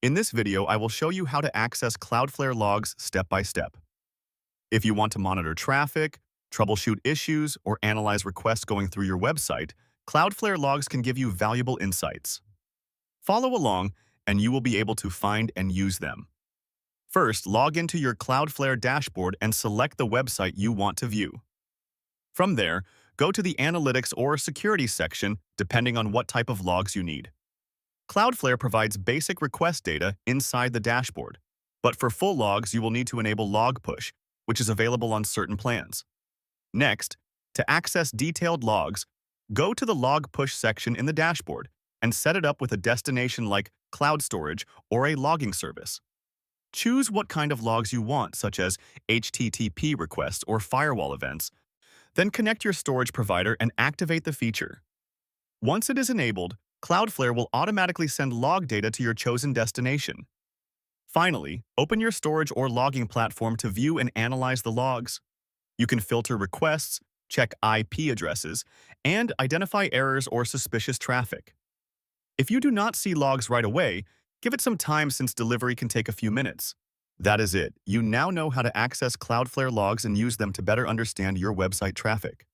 In this video, I will show you how to access Cloudflare logs step by step. If you want to monitor traffic, troubleshoot issues, or analyze requests going through your website, Cloudflare logs can give you valuable insights. Follow along, and you will be able to find and use them. First, log into your Cloudflare dashboard and select the website you want to view. From there, go to the Analytics or Security section, depending on what type of logs you need. Cloudflare provides basic request data inside the dashboard, but for full logs, you will need to enable Logpush, which is available on certain plans. Next, to access detailed logs, go to the Logpush section in the dashboard and set it up with a destination like cloud storage or a logging service. Choose what kind of logs you want, such as HTTP requests or firewall events, then connect your storage provider and activate the feature. Once it is enabled, Cloudflare will automatically send log data to your chosen destination. Finally, open your storage or logging platform to view and analyze the logs. You can filter requests, check IP addresses, and identify errors or suspicious traffic. If you do not see logs right away, give it some time since delivery can take a few minutes. That is it. You now know how to access Cloudflare logs and use them to better understand your website traffic.